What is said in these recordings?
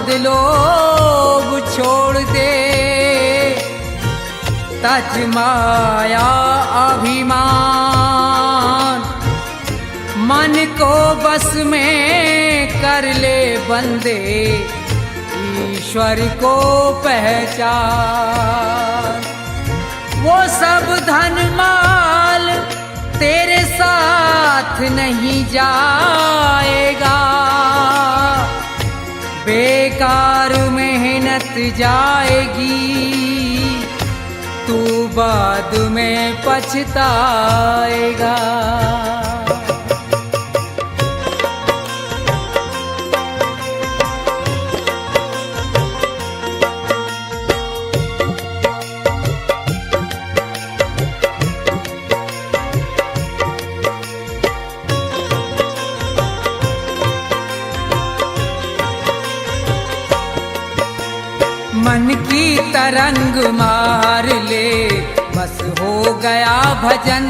मद लोभ छोड़ दे, तज माया अभिमान, मन को बस में कर ले बंदे, ईश्वर को पहचान। वो सब धन माल तेरे साथ नहीं जाएगा, बेकार मेहनत जाएगी, तू बाद में पछताएगा। मन की तरंग मार ले, बस हो गया भजन।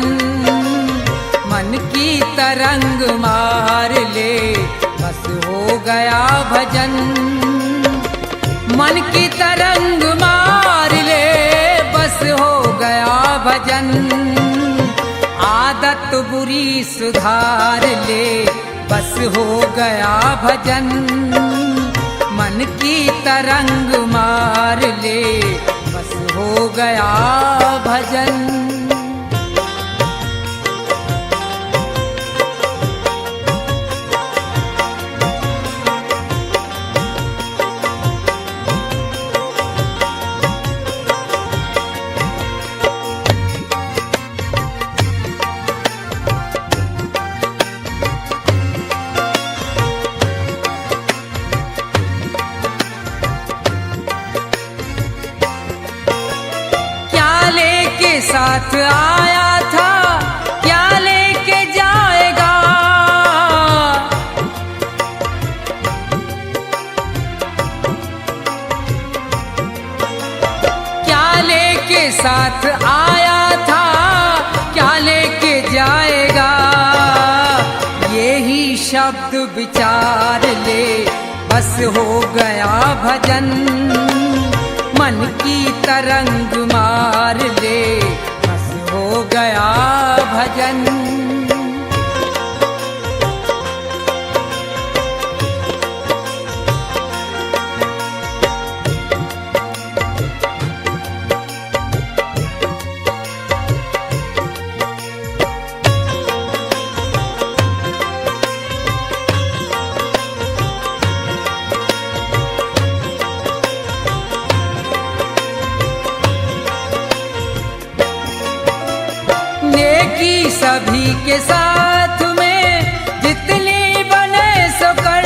मन की तरंग मार ले, बस हो गया भजन। मन की तरंग मार ले, बस हो गया भजन। आदत बुरी सुधार ले, बस हो गया भजन। मन की तरंग मार ले, बस हो गया भजन। साथ आया था, क्या लेके जाएगा? क्या लेके साथ आया था, क्या लेके जाएगा? यही शब्द विचार ले, बस हो गया भजन। मन की तरंग मार ले, बस हो गया भजन। सभी के साथ में जितनी बने सो कर,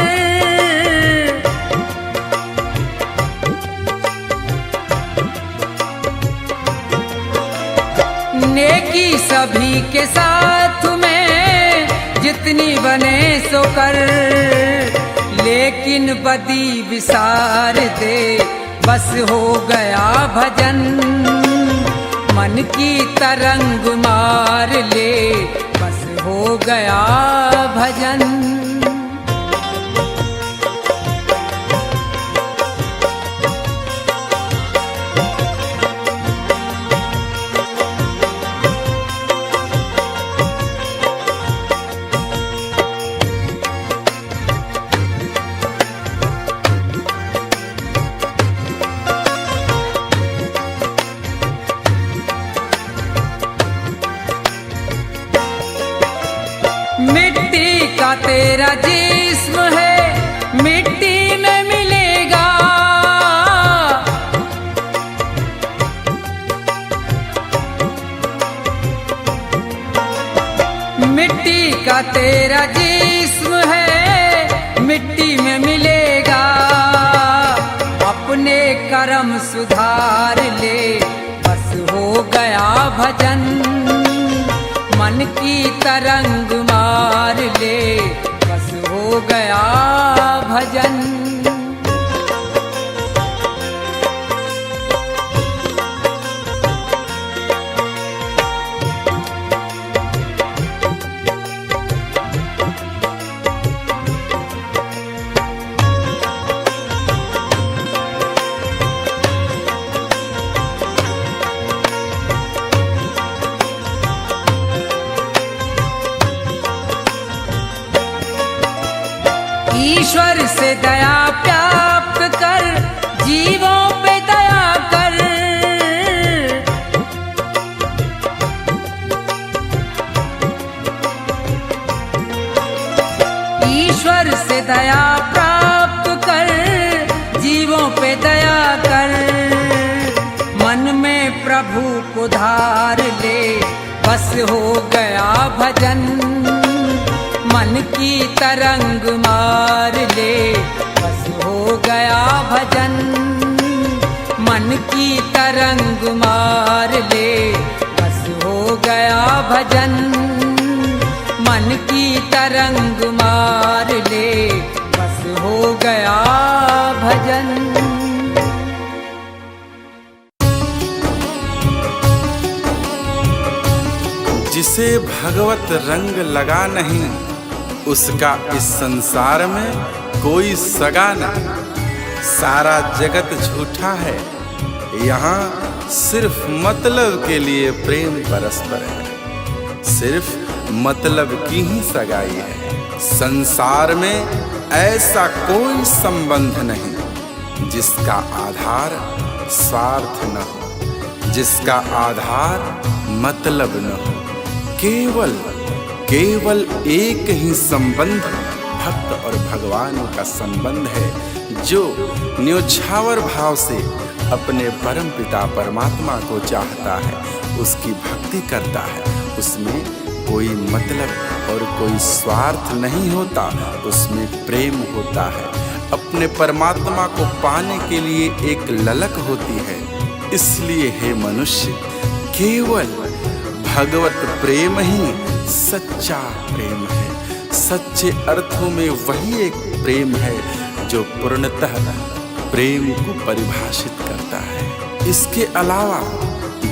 नेकी सभी के साथ में जितनी बने सो कर। लेकिन बदी विसार दे, बस हो गया भजन। मन की तरंग मार ले, बस हो गया भजन। मिट्टी का तेरा जिस्म है, मिट्टी में मिलेगा। मिट्टी का तेरा जिस्म है, मिट्टी में मिलेगा। अपने कर्म सुधार ले, बस हो गया भजन। मन की तरंग मार ले, बस हो गया भजन। ईश्वर से दया प्राप्त कर, जीवों पे दया कर। ईश्वर से दया प्राप्त कर, जीवों पे दया कर। मन में प्रभु को धार ले, बस हो गया भजन। मन की तरंग मार ले, बस हो गया भजन। मन की तरंग मार ले, बस हो गया भजन। मन की तरंग मार ले, बस हो गया भजन। जिसे भगवत रंग लगा नहीं, उसका इस संसार में कोई सगा नहीं। सारा जगत झूठा है, यहाँ सिर्फ मतलब के लिए प्रेम परस्पर है। सिर्फ मतलब की ही सगाई है। संसार में ऐसा कोई संबंध नहीं जिसका आधार स्वार्थ न हो, जिसका आधार मतलब न हो। केवल एक ही संबंध भक्त और भगवान का संबंध है, जो न्योछावर भाव से अपने परम पिता परमात्मा को चाहता है, उसकी भक्ति करता है। उसमें कोई मतलब और कोई स्वार्थ नहीं होता, उसमें प्रेम होता है। अपने परमात्मा को पाने के लिए एक ललक होती है। इसलिए हे मनुष्य, केवल भगवत प्रेम ही सच्चा प्रेम है। सच्चे अर्थों में वही एक प्रेम है जो पूर्णतः प्रेम को परिभाषित करता है। इसके अलावा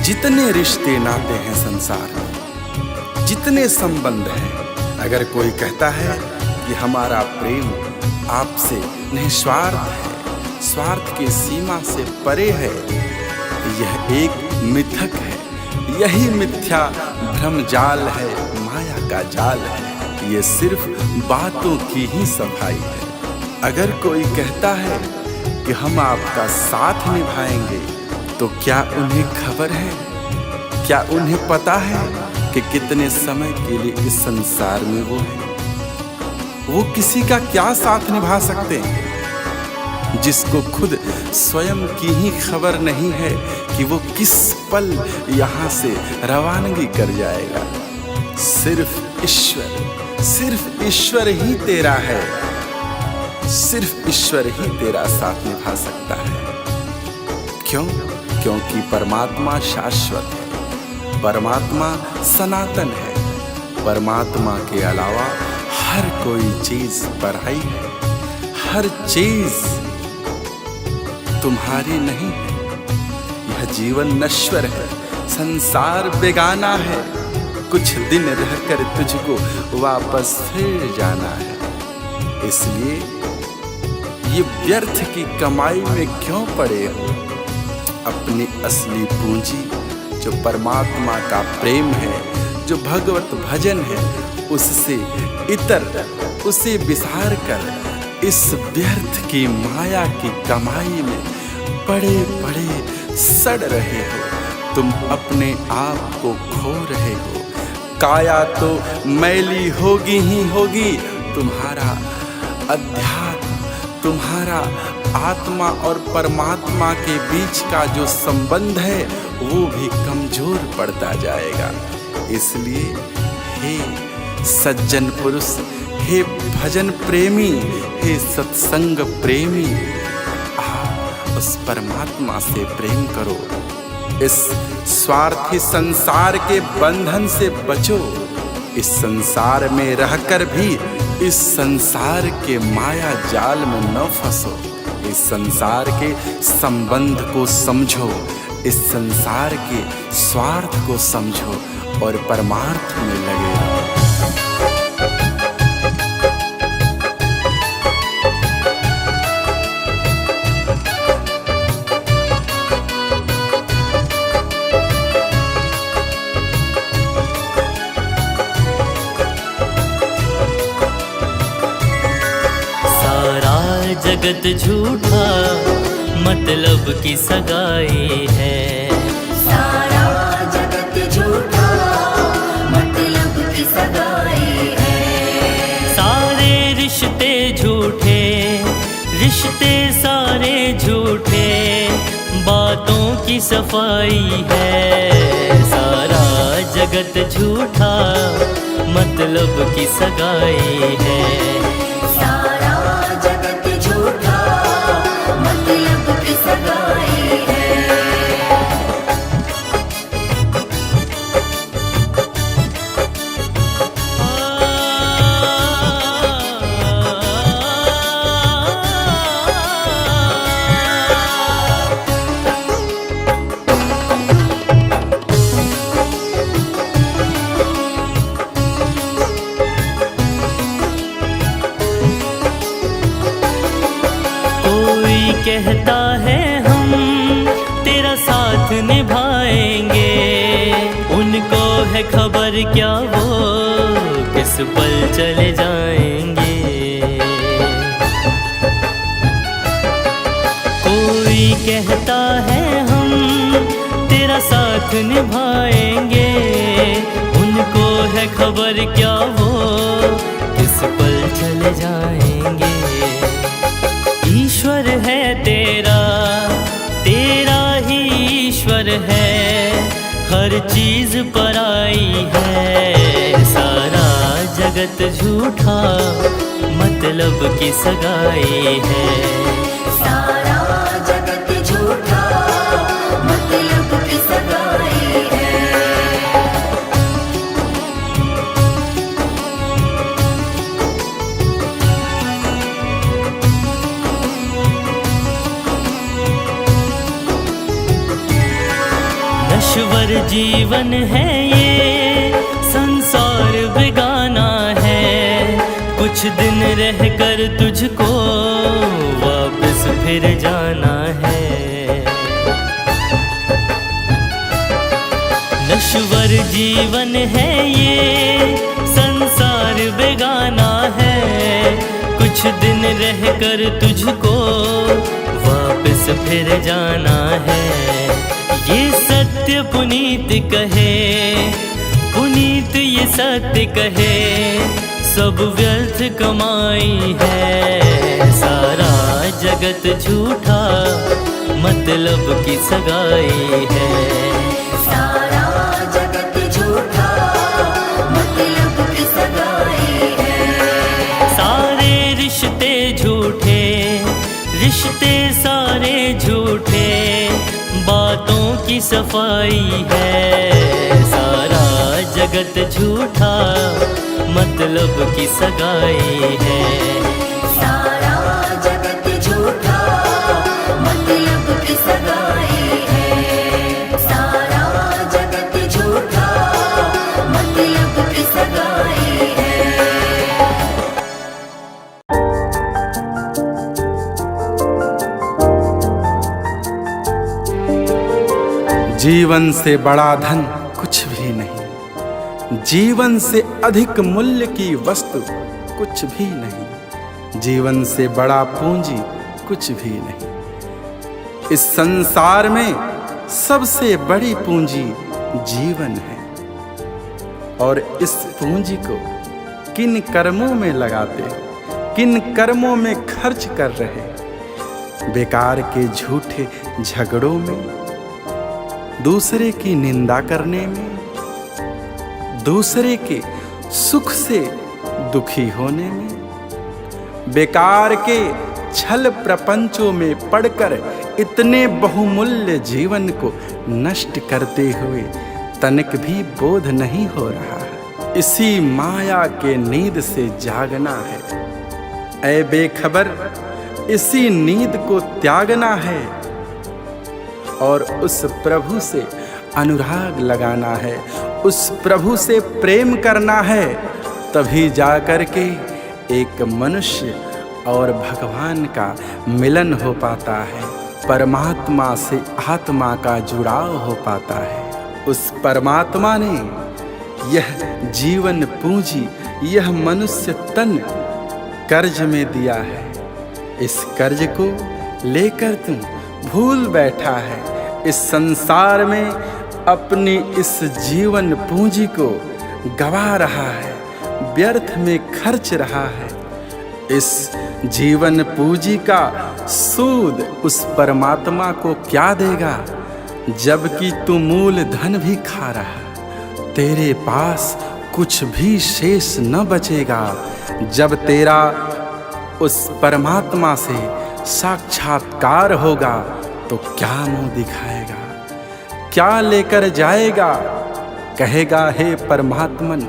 जितने रिश्ते नाते हैं संसार में, जितने संबंध हैं, अगर कोई कहता है कि हमारा प्रेम आपसे निस्वार्थ है, स्वार्थ की सीमा से परे है, यह एक मिथक है। यही मिथ्या भ्रम जाल है, माया का जाल है। ये सिर्फ बातों की ही सफाई है। अगर कोई कहता है कि हम आपका साथ निभाएंगे, तो क्या उन्हें खबर है, क्या उन्हें पता है कि कितने समय के लिए इस संसार में वो है? वो किसी का क्या साथ निभा सकते हैं, जिसको खुद स्वयं की ही खबर नहीं है कि वो किस पल यहाँ से रवानगी कर जाएगा। सिर्फ ईश्वर ही तेरा है। सिर्फ ईश्वर ही तेरा साथ निभा सकता है। क्यों? क्योंकि परमात्मा शाश्वत है, परमात्मा सनातन है। परमात्मा के अलावा हर कोई चीज पराई है। हर चीज तुम्हारी नहीं है। यह जीवन नश्वर है, संसार बेगाना है। कुछ दिन रहकर तुझको वापस फिर जाना है। इसलिए ये व्यर्थ की कमाई में क्यों पड़े हो? अपनी असली पूंजी जो परमात्मा का प्रेम है, जो भगवत भजन है, उससे उसे विसार कर इस व्यर्थ की माया की कमाई में बड़े बड़े सड़ रहे हो। तुम अपने आप को खो रहे हो। काया तो मैली होगी ही होगी। तुम्हारा अध्यात्म, तुम्हारा आत्मा और परमात्मा के बीच का जो संबंध है वो भी कमजोर पड़ता जाएगा। इसलिए हे सज्जन पुरुष, हे भजन प्रेमी, हे सत्संग प्रेमी, आप उस परमात्मा से प्रेम करो। इस स्वार्थी संसार के बंधन से बचो। इस संसार में रहकर भी इस संसार के माया जाल में न फंसो। इस संसार के संबंध को समझो, इस संसार के स्वार्थ को समझो और परमार्थ में लगे रहो। जगत झूठा, मतलब की सगाई है। सारा जगत झूठा, मतलब की सगाई है। सारे रिश्ते झूठे, रिश्ते सारे झूठे, बातों की सफाई है। सारा जगत झूठा, मतलब की सगाई है। सारा जगत झूठा, मतलब की सगाई है। कहता है हम तेरा साथ निभाएंगे, उनको है खबर क्या वो किस पल चले जाएंगे। कोई कहता है हम तेरा साथ निभाएंगे, उनको है खबर क्या वो किस पल चले जाएंगे। ईश्वर है तेरा, तेरा ही ईश्वर है, हर चीज पराई है। सारा जगत झूठा, मतलब की सगाई है। सारा जगत झूठा, मतलब की सगाई है। नश्वर जीवन है ये, संसार बेगाना है, कुछ दिन रहकर तुझको वापस फिर जाना है। नश्वर जीवन है ये, संसार बेगाना है, कुछ दिन रहकर तुझको वापस फिर जाना है। ये सत्य पुनीत कहे, पुनीत ये सत्य कहे, सब व्यर्थ कमाई है। सारा जगत झूठा, मतलब की सगाई है। सारा जगत झूठा, मतलब की सगाई है। सारे रिश्ते झूठे, रिश्ते सारे झूठे, बातों की सफाई है। सारा जगत झूठा, मतलब की सगाई है। सारा जगत झूठा, मतलब की सगाई है। सारा जगत झूठा, मतलब की सगाई है। जीवन से बड़ा धन कुछ भी नहीं, जीवन से अधिक मूल्य की वस्तु कुछ भी नहीं, जीवन से बड़ा पूंजी कुछ भी नहीं। इस संसार में सबसे बड़ी पूंजी जीवन है, और इस पूंजी को किन कर्मों में लगाते, किन कर्मों में खर्च कर रहे, बेकार के झूठे झगड़ों में, दूसरे की निंदा करने में, दूसरे के सुख से दुखी होने में, बेकार के छल प्रपंचों में पड़कर इतने बहुमूल्य जीवन को नष्ट करते हुए तनिक भी बोध नहीं हो रहा है। इसी माया के नींद से जागना है, ऐ बेखबर, इसी नींद को त्यागना है और उस प्रभु से अनुराग लगाना है, उस प्रभु से प्रेम करना है। तभी जाकर के एक मनुष्य और भगवान का मिलन हो पाता है, परमात्मा से आत्मा का जुड़ाव हो पाता है। उस परमात्मा ने यह जीवन पूंजी, यह मनुष्य तन कर्ज में दिया है, इस कर्ज को लेकर तू भूल बैठा है। इस संसार में अपनी इस जीवन पूंजी को गवा रहा है, व्यर्थ में खर्च रहा है। इस जीवन पूंजी का सूद उस परमात्मा को क्या देगा, जबकि तू मूल धन भी खा रहा। तेरे पास कुछ भी शेष न बचेगा। जब तेरा उस परमात्मा से साक्षात्कार होगा तो क्या मुंह दिखाएगा, क्या लेकर जाएगा? कहेगा, हे परमात्मन,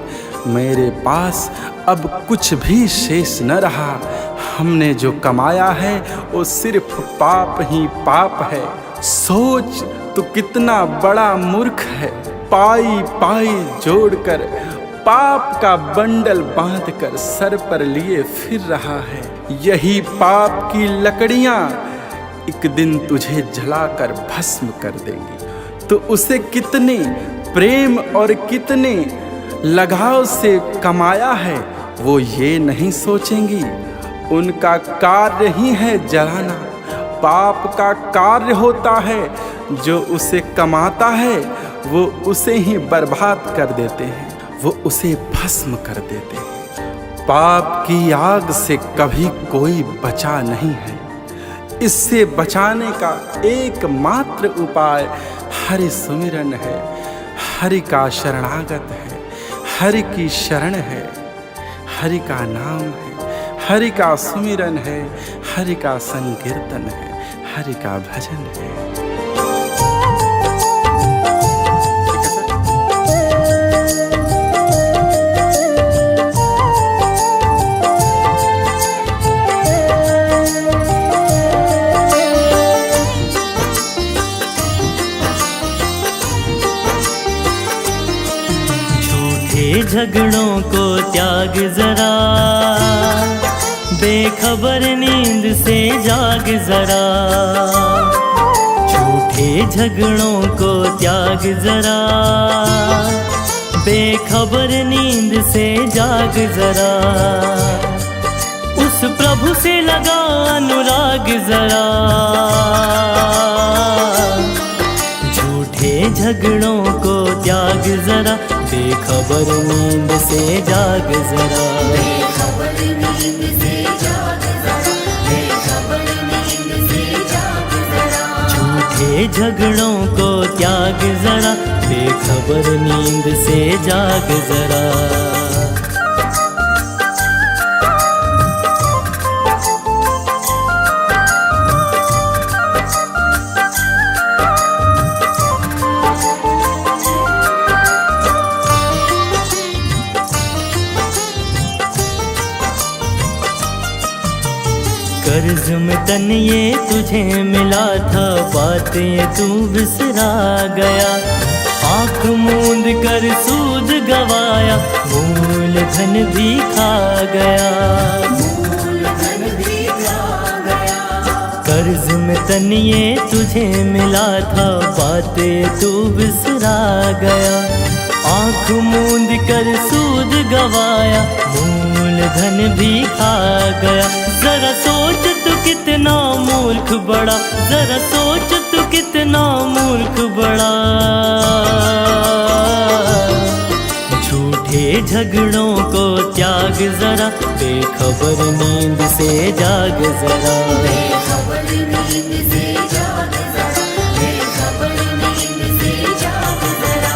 मेरे पास अब कुछ भी शेष न रहा। हमने जो कमाया है वो सिर्फ पाप ही पाप है। सोच तू कितना बड़ा मूर्ख है। पाई पाई जोड़कर पाप का बंडल बांधकर सर पर लिए फिर रहा है। यही पाप की लकड़ियां एक दिन तुझे जलाकर भस्म कर देंगी। तो उसे कितने प्रेम और कितने लगाव से कमाया है वो ये नहीं सोचेंगी। उनका कार्य ही है जलाना। पाप का कार्य होता है, जो उसे कमाता है वो उसे ही बर्बाद कर देते हैं, वो उसे भस्म कर देते हैं। पाप की आग से कभी कोई बचा नहीं है। इससे बचाने का एकमात्र उपाय हरि सुमिरन है, हरि का शरणागत है, हरि की शरण है, हरि का नाम है, हरि का सुमिरन है, हरि का संकीर्तन है, हरि का भजन है। झगड़ों को त्याग जरा, बेखबर नींद से जाग जरा। झूठे झगड़ों को त्याग जरा, बेखबर नींद से जाग जरा। उस प्रभु से लगा अनुराग जरा। झूठे झगड़ों को त्याग जरा, बेखबर नींद से जाग जरा। बेखबर नींद से जाग जरा, बेखबर नींद से जाग जरा। झूठे झगड़ों को त्याग जरा, बेखबर नींद से जाग जरा। कर्ज में तन ये तुझे मिला था, बातें तू बिसरा गया। आँख मूंद कर सूद गवाया, मूल धन भी खा गया। मूल धन भी खा गया। कर्ज में तन ये तुझे मिला था, बातें तू बिसरा गया। आँख मूंद कर सूद गवाया, मूल धन भी खा गया। जरा सोच तू कितना मूर्ख बड़ा, जरा सोच तू कितना मूर्ख बड़ा। झूठे झगड़ों को त्याग जरा, बेखबर नींद से जाग जरा। बेखबर नींद से जाग जरा, बेखबर नींद से जाग जरा।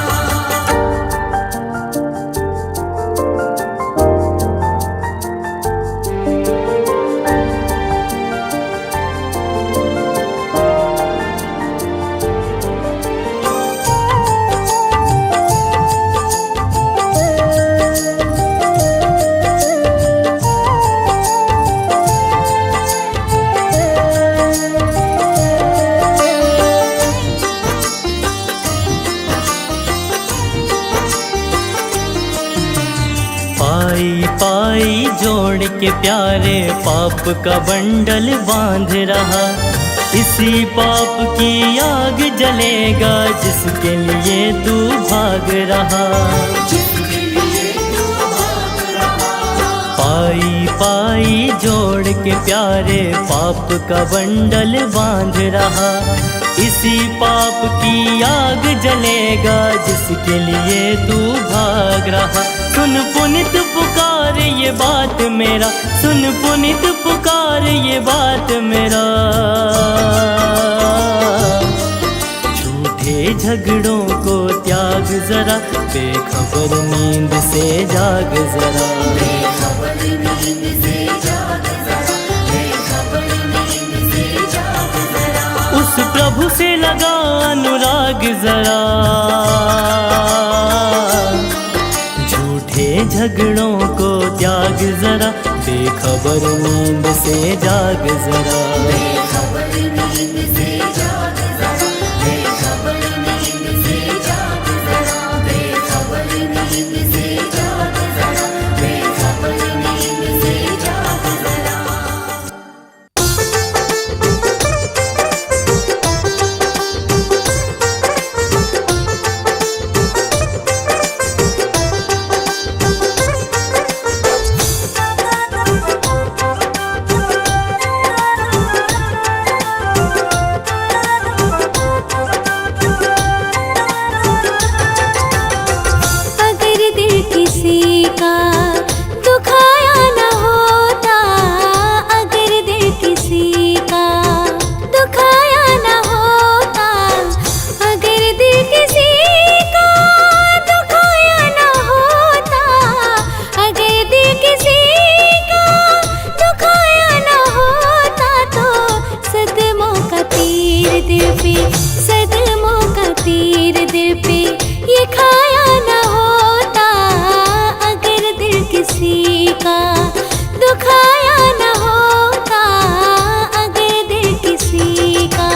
पाई पाई जोड़ के प्यारे पाप का बंडल बांध रहा। इसी पाप की आग जलेगा, जिसके लिए तू भाग रहा। जिसके लिए तू भाग रहा। पाई पाई जोड़ के प्यारे पाप का बंडल बांध रहा। इसी पाप की आग जलेगा जिसके लिए तू भाग रहा। सुन पुनित पुकार ये बात मेरा, सुन पुनित पुकार ये बात मेरा। झूठे झगड़ों को त्याग जरा, बेखबर नींद से जाग जरा। बेखबर नींद से जाग जरा, बेखबर नींद से जाग जरा। उस प्रभु से लगा अनुराग जरा। झूठे झगड़ों को त्याग जरा, बेखबर नींद से जाग जरा। बेखबर नींद से जाग जरा, बेखबर नींद से जाग जरा। बेखबर नींद से जाग जरा, बेखबर नींद से जाग जरा। अगर दिल किसी का दुखाया न होता, अगर दिल किसी का दुखाया न होता, अगर दिल किसी का दुखाया न होता, अगर दिल किसी का दुखाया न होता, तो सदमों का तीर दिल पे, सदमों का तीर दिल पे ये खाया न होता। अगर दिल किसी का दुखाया न होता, अगर दिल किसी का।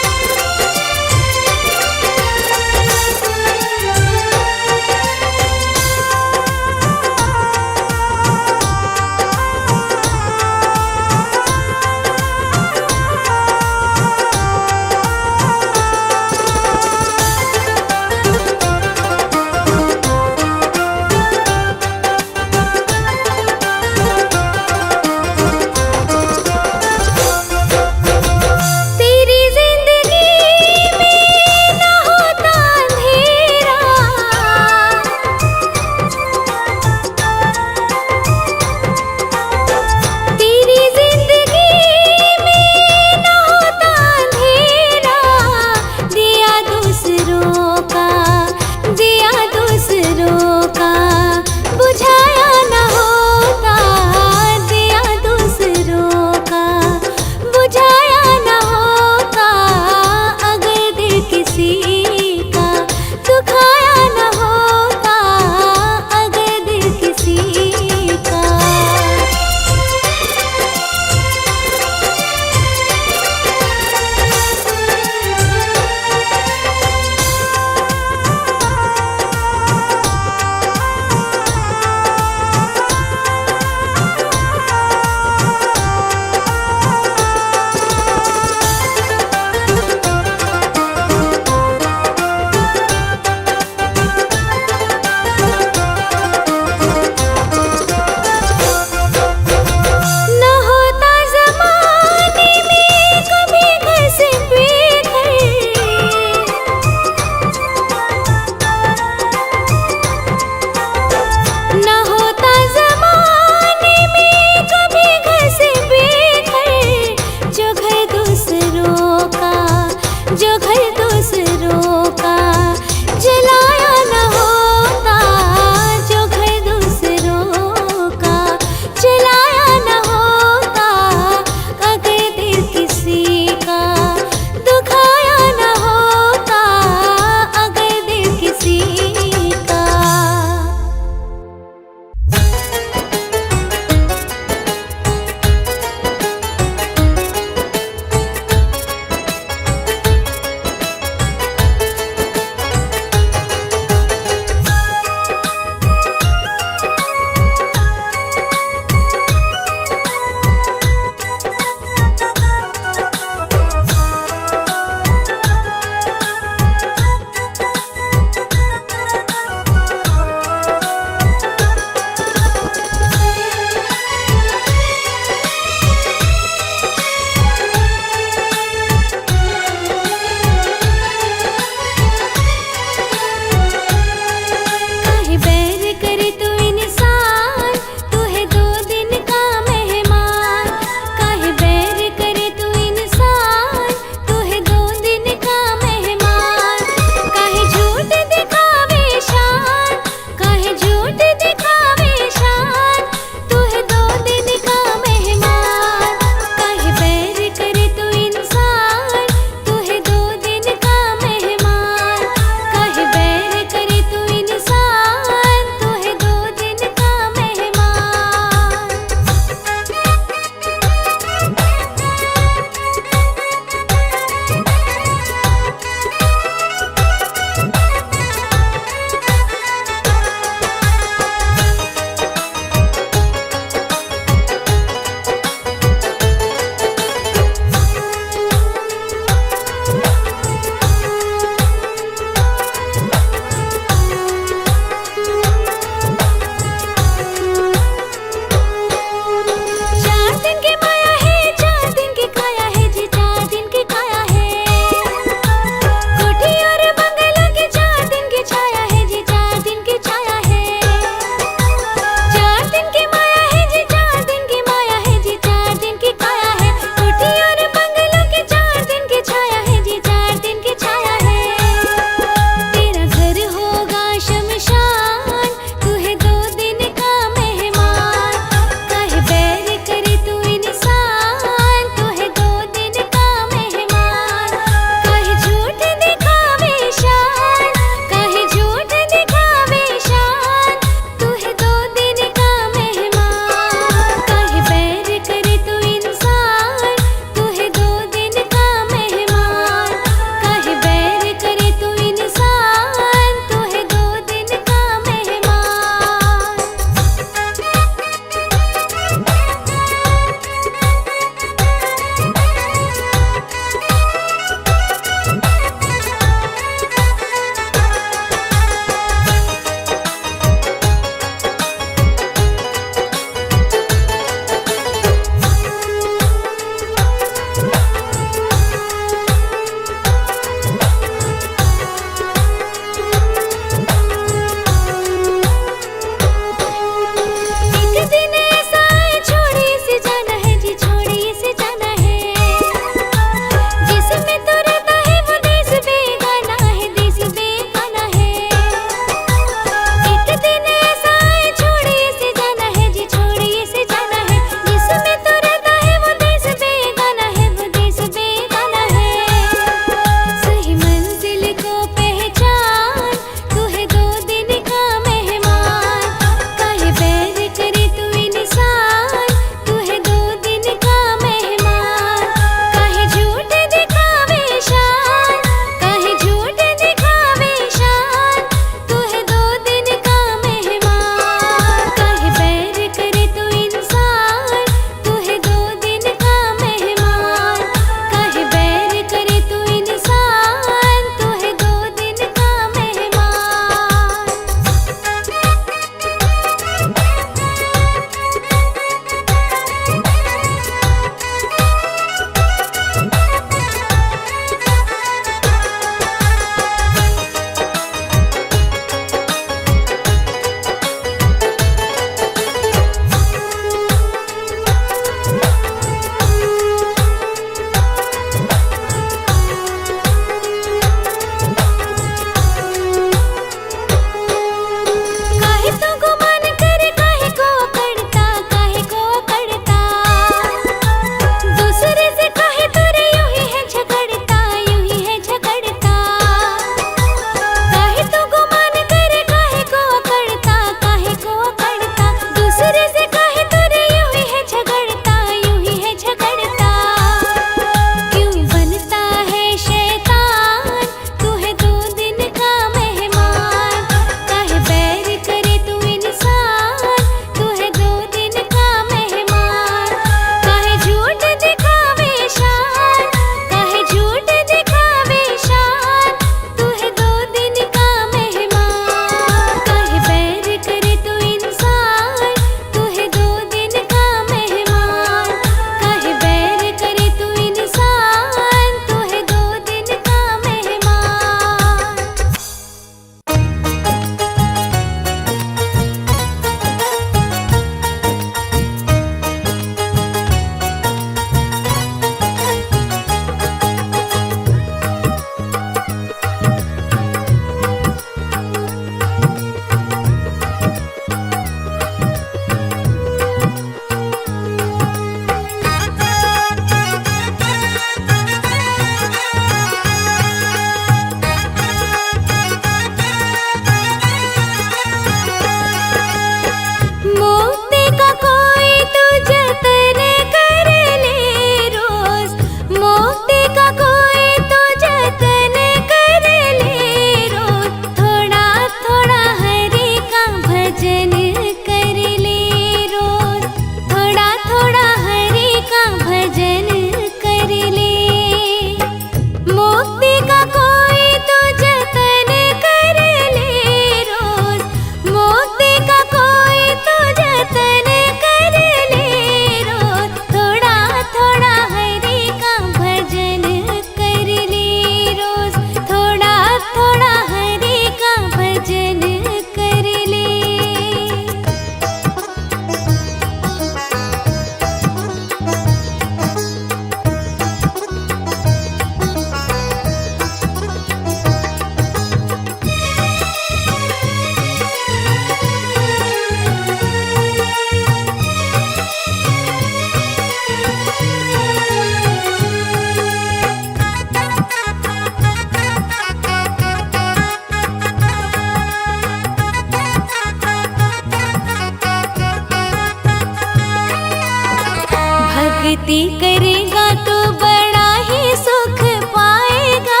भक्ति करेगा तो बड़ा ही सुख पाएगा,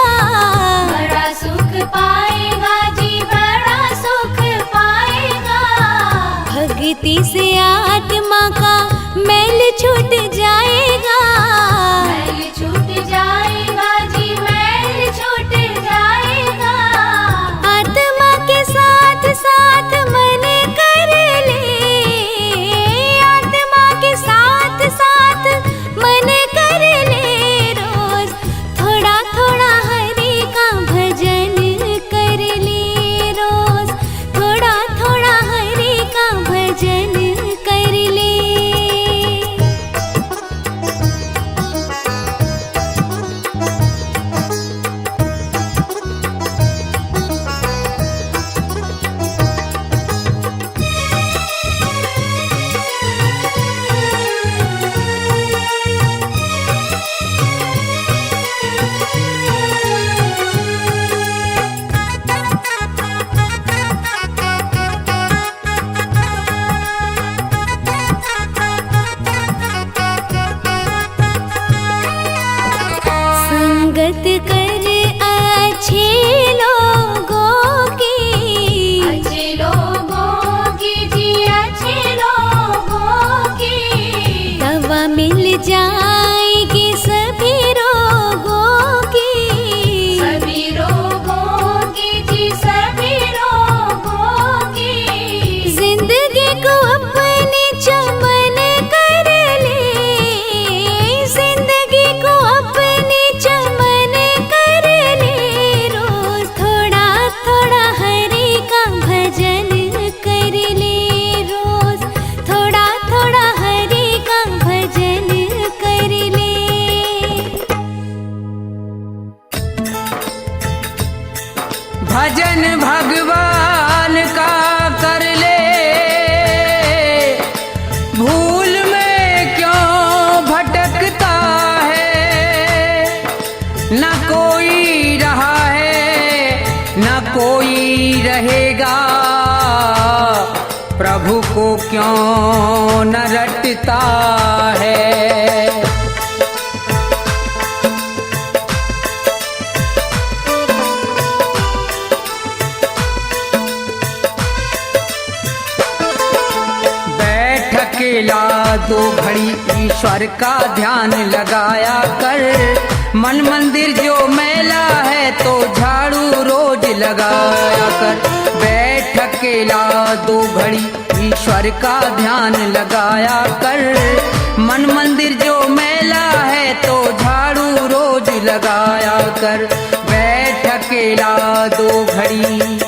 बड़ा सुख पाएगा जी, बड़ा सुख पाएगा। भक्ति से आत्मा का मैल छूट जाएगा, मैल छूट जाएगा जी, मैल छूट जाएगा। आत्मा के साथ साथ मन कर ले, आत्मा के साथ साथ मन कर ले। रोज थोड़ा थोड़ा हरि का भजन कर ले, रोज थोड़ा थोड़ा हरि का भजन कर ले। संगत कर अच्छे लोगों की, अच्छे लोगों की जी, अच्छे लोगों की। दवा मिल जाएगी सभी रोगों की, सभी रोगों की जी, सभी रोगों की। जिंदगी को अपने चमन कर ले, जिंदगी को अपने चमन कर ले। रोज थोड़ा थोड़ा हरि का भजन कर ले, रोज थोड़ा थोड़ा हरि का भजन कर ले। भजन भगवान का कर ले, भूल में क्यों भटकता है। न कोई रहा है न कोई रहेगा, प्रभु को क्यों न रटता है। अकेला दो घड़ी ईश्वर का ध्यान लगाया कर। मन मंदिर जो मैला है तो झाड़ू रोज लगाया कर। बैठ अकेला दो घड़ी ईश्वर का ध्यान लगाया कर। मन मंदिर जो मैला है तो झाड़ू रोज लगाया कर। बैठ अकेला दो घड़ी।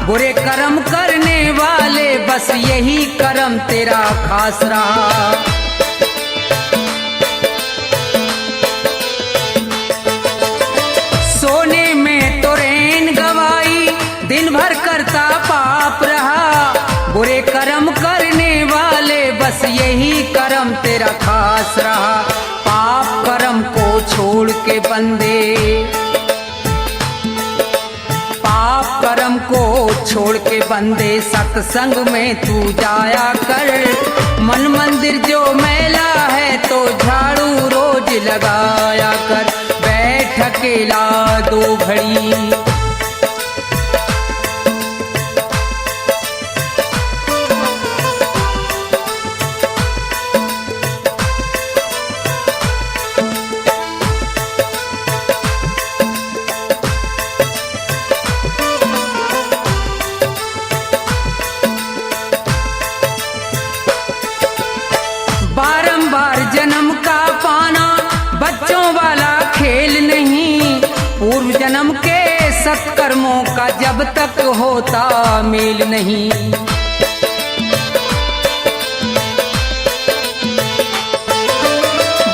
बुरे कर्म करने वाले बस यही कर्म तेरा खास रहा। सोने में तो रैन गवाई, दिन भर करता पाप रहा। बुरे कर्म करने वाले बस यही कर्म तेरा खास रहा। पाप कर्म को छोड़ के बंदे, कर्म को छोड़ के बंदे सत्संग में तू जाया कर। मन मंदिर जो मैला है तो झाड़ू रोज लगाया कर। बैठ अकेला दो घड़ी। बारंबार जन्म का पाना बच्चों वाला खेल नहीं। पूर्व जन्म के सत्कर्मों का जब तक होता मेल नहीं।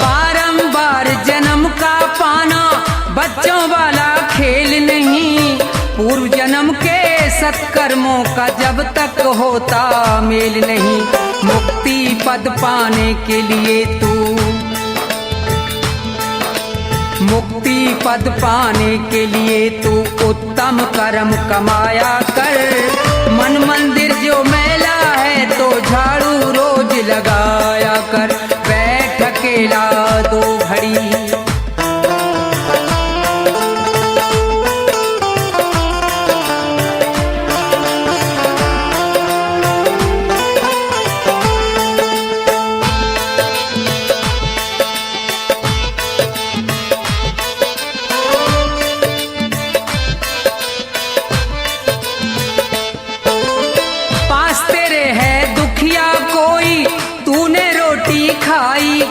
बारंबार जन्म का पाना तक कर्मों का जब तक होता मेल नहीं, मुक्ति पद पाने के लिए तू, मुक्ति पद पाने के लिए तू उत्तम कर्म कमाया कर। मन मंदिर जो मैला है तो झाड़ू रोज लगाया कर। बैठ अकेला 2 घड़ी,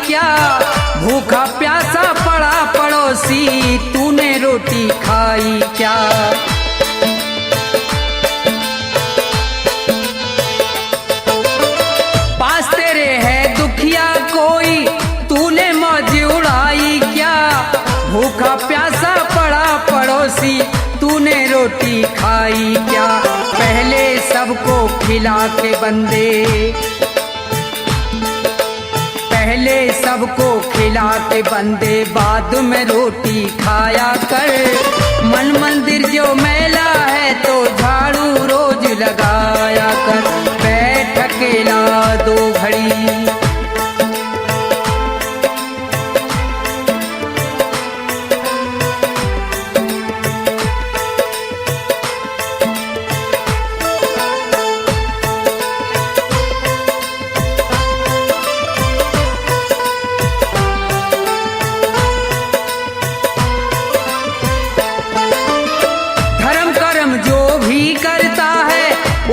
क्या भूखा प्यासा पड़ा पड़ोसी, तूने रोटी खाई क्या। पास तेरे है दुखिया कोई, तूने मौज उड़ाई क्या। भूखा प्यासा पड़ा पड़ोसी, तूने रोटी खाई क्या। पहले सबको खिला के बंदे, पहले सबको खिला के बंदे बाद में रोटी खाया कर। मन मंदिर जो मैला है तो झाड़ू रोज लगाया कर। बैठ अकेला 2 घड़ी,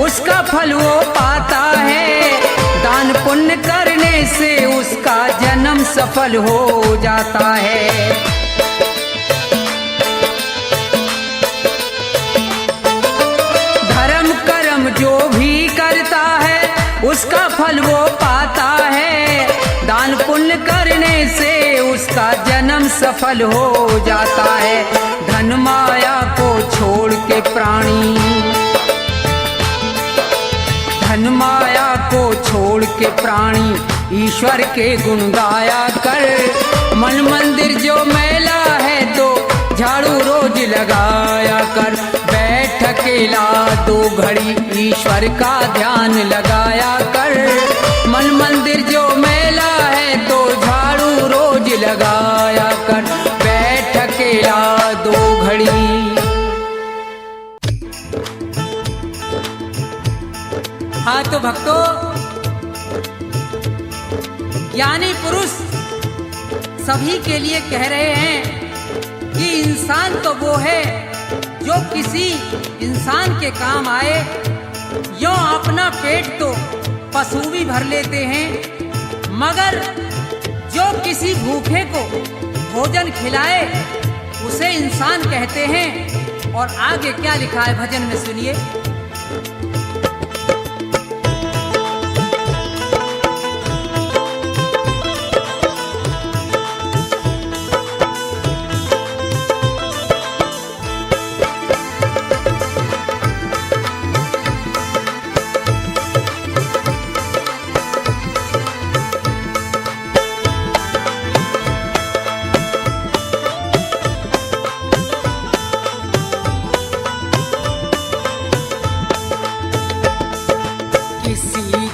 उसका फल वो पाता है। दान पुण्य करने से उसका जन्म सफल हो जाता है। धर्म कर्म जो भी करता है उसका फल वो पाता है। दान पुण्य करने से उसका जन्म सफल हो जाता है। धन माया को छोड़ के प्राणी, धन माया को छोड़ के प्राणी ईश्वर के गुण गाया कर। मन मंदिर जो मैला है तो झाड़ू रोज लगाया कर। बैठ अकेला 2 घड़ी ईश्वर का ध्यान लगाया कर। मन मंदिर जो मैला है तो झाड़ू रोज लगाया कर। बैठ अकेला 2 घड़ी। हाँ तो भक्तों, ज्ञानी पुरुष सभी के लिए कह रहे हैं कि इंसान तो वो है जो किसी इंसान के काम आए। यों अपना पेट तो पशु भी भर लेते हैं, मगर जो किसी भूखे को भोजन खिलाए उसे इंसान कहते हैं। और आगे क्या लिखा है भजन में सुनिए।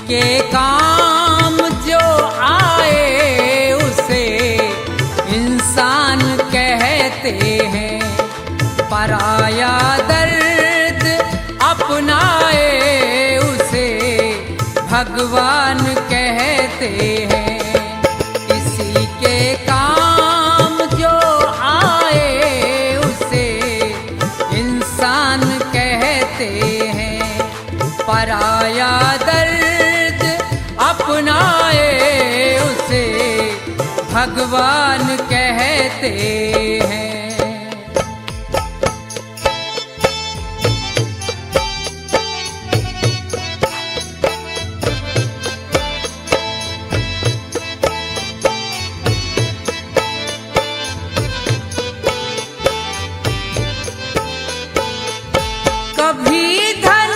के काम जो आए उसे इंसान कहते हैं। पराया दर्द अपनाए उसे भगवान कहते हैं। किसी के काम जो आए उसे इंसान कहते हैं। पराया दर्द अपनाए उसे भगवान कहते हैं। कभी धन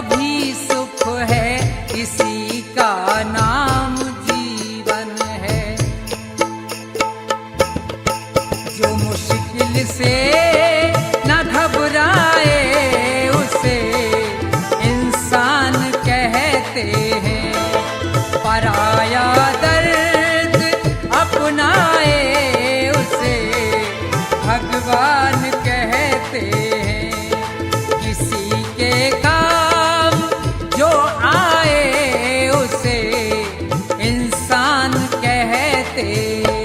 भी सुख है, इसी का नाम जीवन है। जो मुश्किल से न घबराए उसे इंसान कहते हैं। पराया दर्द अपनाए उसे भगवान कहते हैं। किसी के काम जो आए उसे इंसान कहते हैं।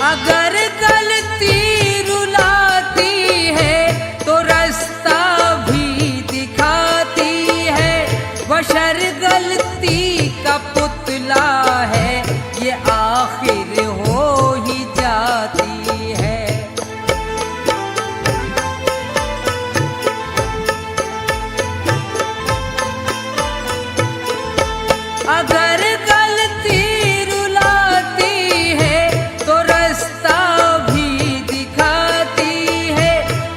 अगर गलती रुलाती है तो रास्ता भी दिखाती है। बशर गलती का पुतला है, ये आखिर हो ही जाती है। अगर गलती रुलाती है तो रास्ता भी दिखाती है।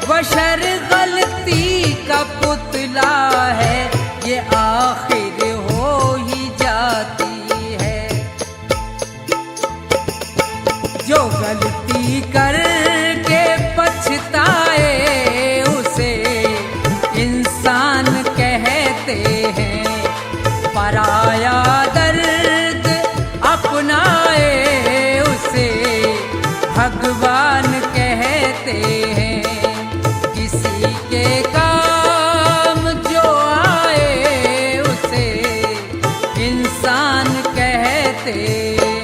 बशर गलती का पुतला है, ये आखिर हो ही जाती है। जो गलती करके पछताए उसे इंसान कहते हैं। पराया दर्द अपनाए उसे भगवान कहते हैं। किसी के काम जो आए उसे इंसान कहते हैं।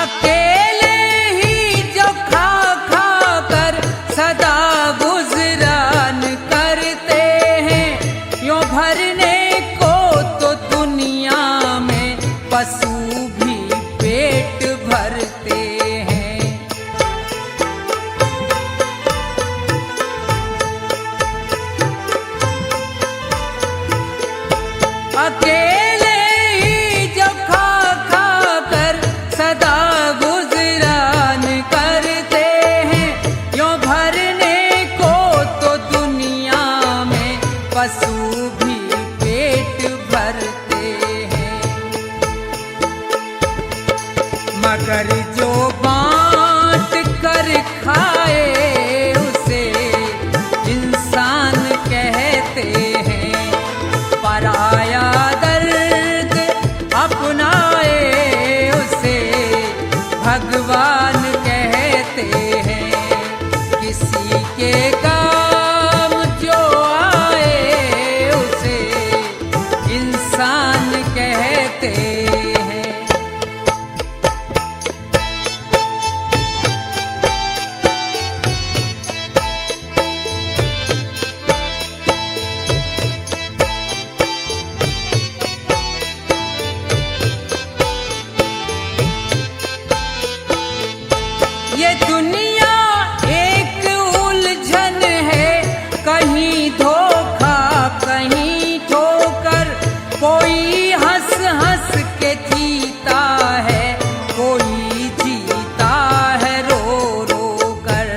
अकेले ही जो खा खा कर सदा गुजरान करते हैं। यों भरने को तो दुनिया में पशु भी पेट भरते हैं। अकेले ही जो खा खा कर सदा गुजरान करते हैं। यों भरने को तो दुनिया में पशु भी पेट भरते हैं। मगर जो बांट कर खाए उसे इंसान कहते हैं। पराया दर्द अपनाए उसे भगवान कहते हैं। किसी के काम जो आए उसे इंसान कहते हैं। ये दुनिया एक उलझन है, कहीं धोखा कहीं ठोकर। कोई हंस हंस के जीता है, कोई जीता है रो रो कर।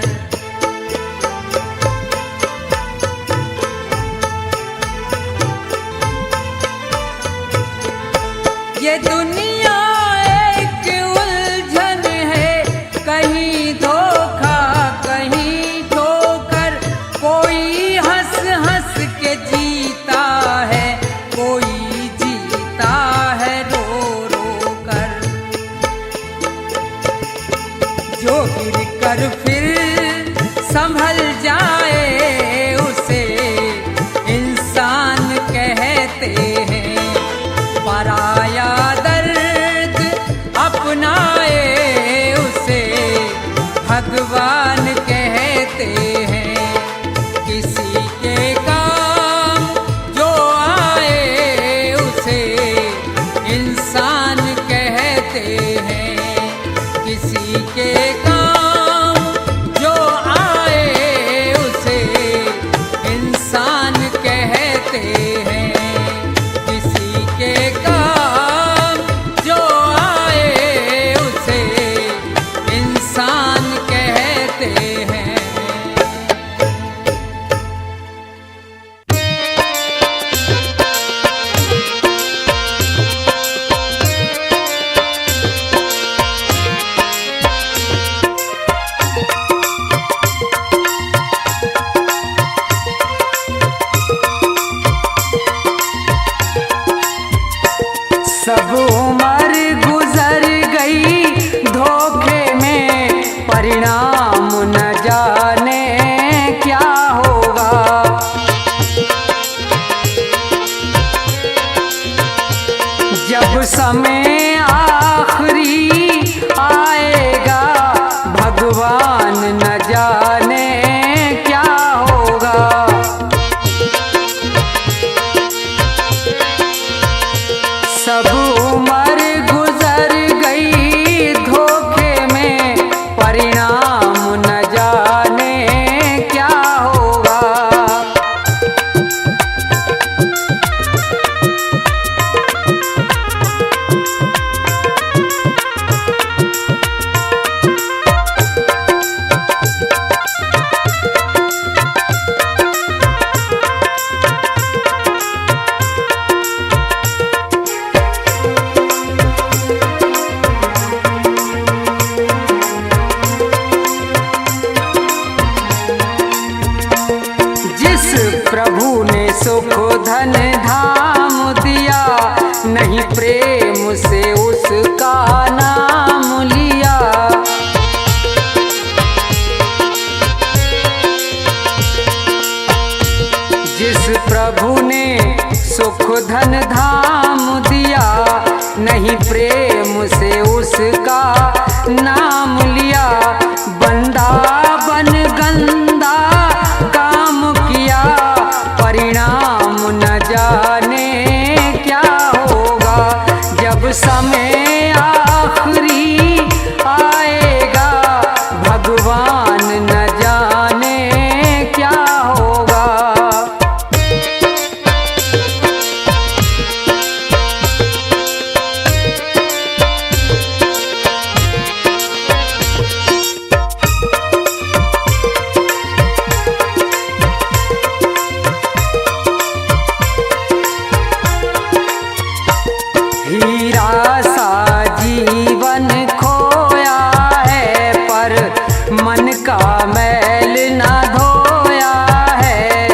ये दुनिया एक उलझन है, कहीं धोखा कहीं ठोकर। कोई हंस हंस के जीता है, कोई जीता है रो रो कर। जो गिर कर फिर संभल जाए उसे इंसान कहते हैं। पराया दर्द अपनाए उसे भगवान भगवान कहते हैं, किसी के काम जो आए उसे इंसान कहते हैं। किसी के काम जो आए उसे इंसान कहते हैं। किसी के काम जो आए उसे इंसान कहते हैं। सब उम्र गुजर गई धोखे में, परिणाम न जाने क्या होगा। जब समय आखिरी आएगा, भगवान न जाने क्या होगा। सब उम्र गुजर गई धोखे में, परिणाम न जाने क्या होगा। जिस प्रभु ने सुख धन धाम दिया, नहीं प्रेम से उसका नाम लिया। जिस प्रभु ने सुख धन धाम दिया, नहीं प्रेम से उसका नाम लिया। बंदा बन गंदा काम किया, परिणाम न जाने क्या होगा। जब समय आखिरी आएगा, भगवान न जाने क्या होगा। हीरा सा जीवन खोया है, पर मन का मैल न धोया है।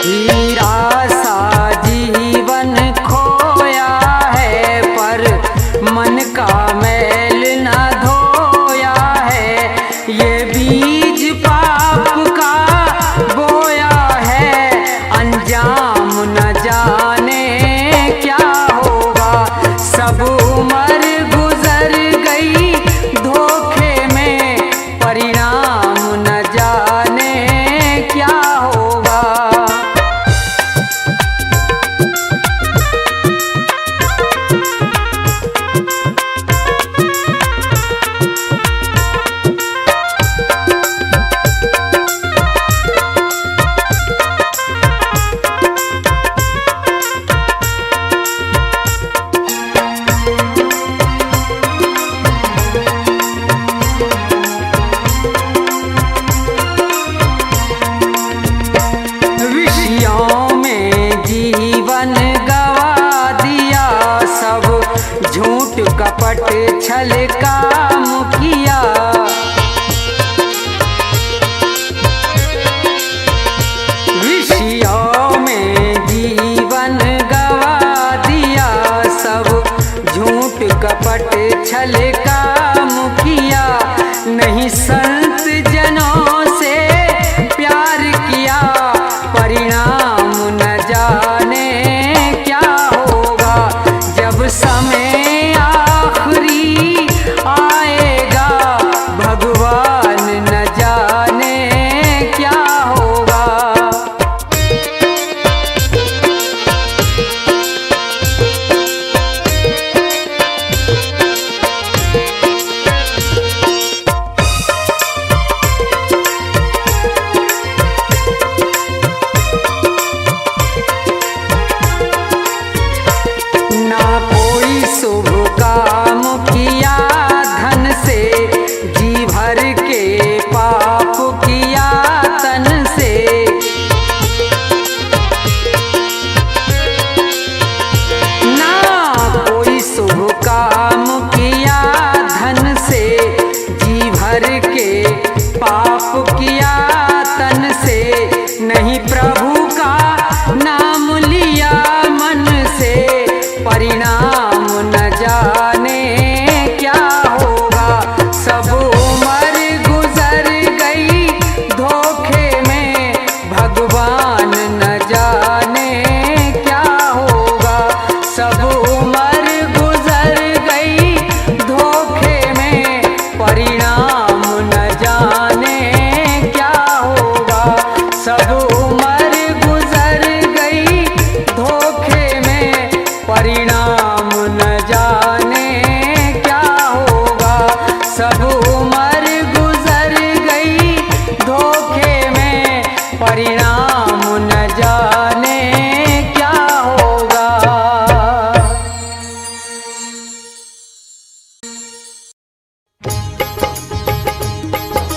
हीरा सा जीवन खोया है, पर मन का मैल न धोया है। ये बीज पाप का बोया है, अंजाम न जाने क्या होगा। सब उम्र गुजर गई धोखे में, परिणाम न जाने क्या होगा। विषयों में जीवन गवा दिया, सब झूठ कपट छल काम किया। विषयों में जीवन गवा दिया, सब झूठ कपट छल काम किया। नहीं संत जनों से प्यार किया, परिणाम न जाने क्या होगा। जब समय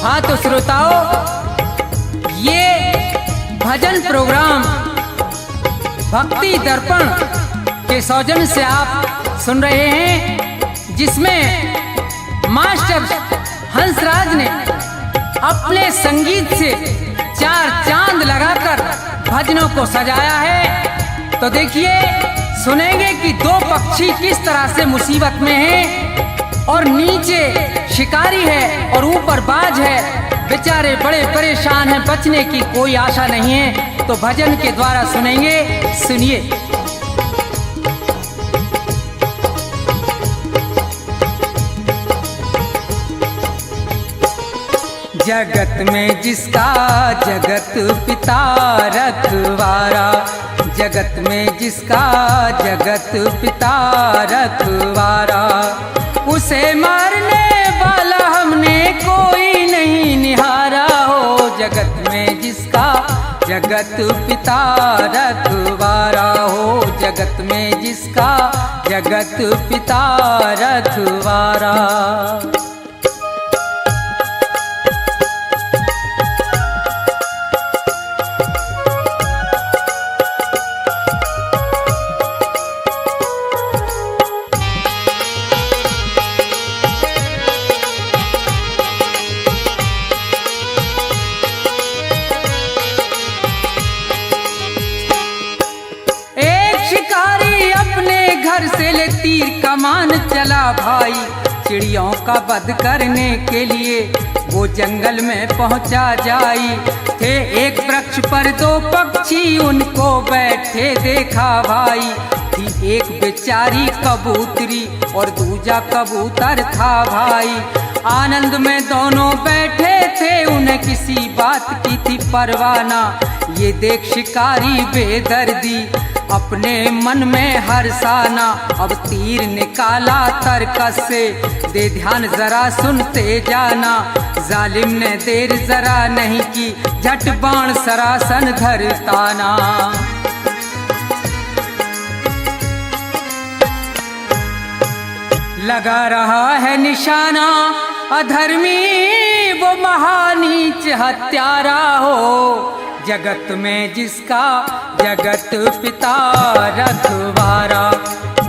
हाँ तो श्रोताओं, ये भजन प्रोग्राम भक्ति दर्पण के सौजन्य से आप सुन रहे हैं, जिसमें मास्टर हंसराज ने अपने संगीत से चार चांद लगाकर भजनों को सजाया है। तो देखिए, सुनेंगे कि दो पक्षी किस तरह से मुसीबत में हैं और नीचे शिकारी है और ऊपर बाज है, बेचारे बड़े परेशान हैं, बचने की कोई आशा नहीं है। तो भजन के द्वारा सुनेंगे, सुनिए। जगत में जिसका जगत पिता रखवारा, जगत में जिसका जगत पिता रखवारा, उसे मारने वाला हमने कोई नहीं निहारा हो। जगत में जिसका जगत पिता रखवारा हो, जगत में जिसका जगत पिता रखवारा। से ले तीर कमान चला भाई, चिड़ियों का वध करने के लिए वो जंगल में पहुंचा जाई। थे एक वृक्ष पर दो पक्षी उनको बैठे देखा भाई, थी एक बेचारी कबूतरी और दूजा कबूतर था भाई। आनंद में दोनों बैठे थे, उन्हें किसी बात की थी परवाना। ये देख शिकारी बेदर्दी अपने मन में हर्षाना, अब तीर निकाला तरकस से, दे ध्यान जरा सुनते जाना। जालिम ने देर जरा नहीं की, झट बाण सरासन धरताना। लगा रहा है निशाना, अधर्मी वो महानीच हत्यारा हो। जगत में जिसका जगत पिता रखवारा,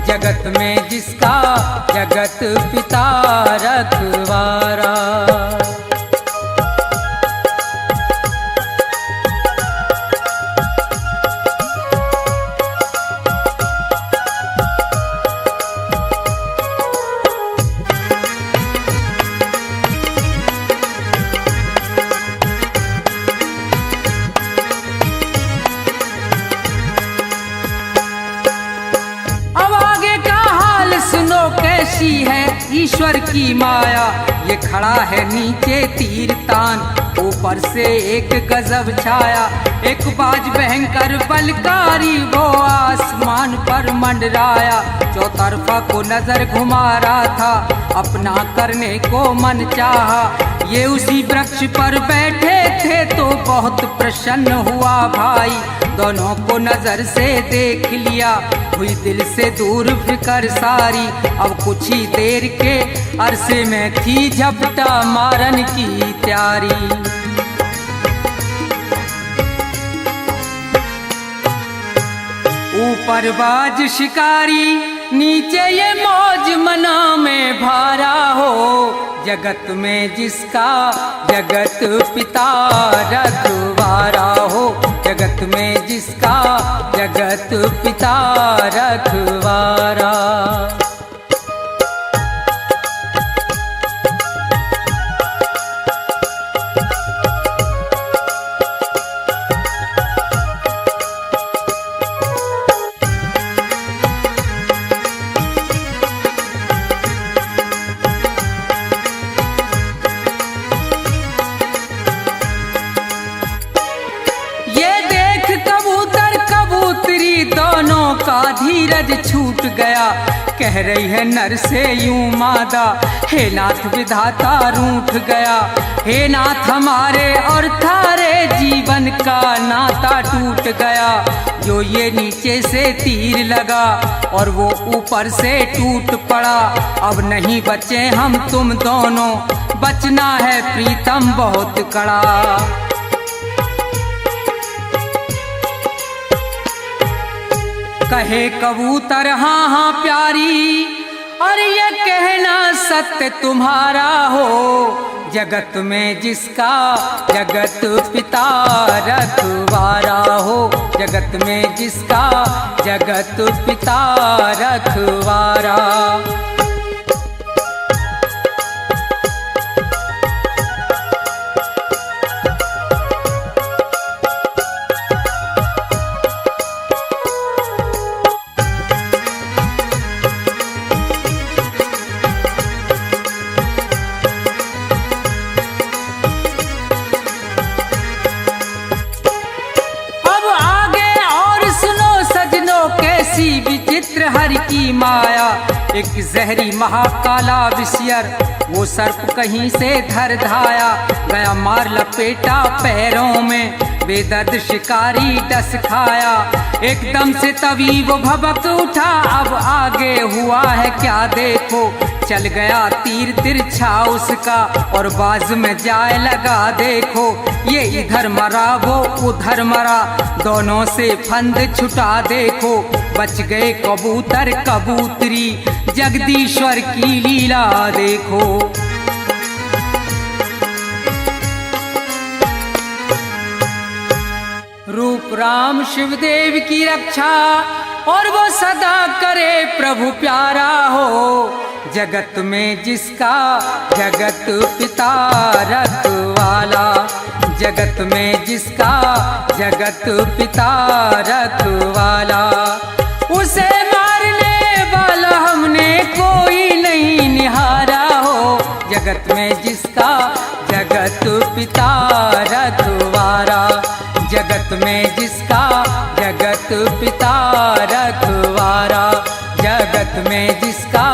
जगत में जिसका जगत पिता रखवारा। कैसी है ईश्वर की माया, ये खड़ा है नीचे तीर तान, ऊपर से एक गजब छाया। एक बाज भयंकर बलकारी वो आसमान पर मंडराया, चौतरफा को नजर घुमा रहा था, अपना करने को मन चाहा। ये उसी वृक्ष पर बैठे थे तो बहुत प्रसन्न हुआ भाई, दोनों को नजर से देख लिया, हुई दिल से दूर फिकर सारी। अब कुछ ही देर के अरसे में थी झपटा मारन की तैयारी। ऊपर बाज शिकारी, नीचे ये मौज मना में भारा हो। जगत में जिसका जगत पिता रखवारा हो, जगत में जिसका जगत पिता रखवारा। दोनों का धीरज छूट गया, कह रही है नर से यूं मादा, हे नाथ विधाता रूठ गया। हे नाथ हमारे और थारे जीवन का नाता टूट गया, जो ये नीचे से तीर लगा और वो ऊपर से टूट पड़ा। अब नहीं बचे हम तुम दोनों, बचना है प्रीतम बहुत कड़ा। कहे कबूतर हाँ हाँ प्यारी, और ये कहना सत्य तुम्हारा हो, जगत में जिसका जगत पिता रखवारा हो, जगत में जिसका जगत पिता रखवारा। विचित्र हरि की माया, एक जहरी महाकाला विषयर, वो सर्प कहीं से धर धाया, गया मार लपेटा पैरों में, बेदर्द शिकारी डस खाया। एकदम से तभी वो भबक उठा, अब आगे हुआ है क्या देखो, चल गया तीर तिरछा उसका, और बाज में जाए लगा देखो। ये इधर मरा वो उधर मरा, दोनों से फंद छुटा देखो, बच गए कबूतर कबूतरी, जगदीश्वर की लीला देखो। रूप राम शिवदेव की रक्षा, और वो सदा करे प्रभु प्यारा हो, जगत में जिसका जगत पिता रखवाला, जगत में जिसका जगत पिता रखवाला। उसे मारने वाला हमने कोई नहीं निहारा हो, जगत में जिसका जगत पिता रखवारा, जगत में जिसका जगत पिता रखवारा, जगत में जिसका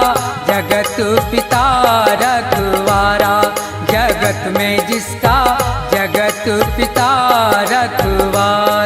जगत पिता रखवारा, जगत में जिसका जगत पिता रखवारा।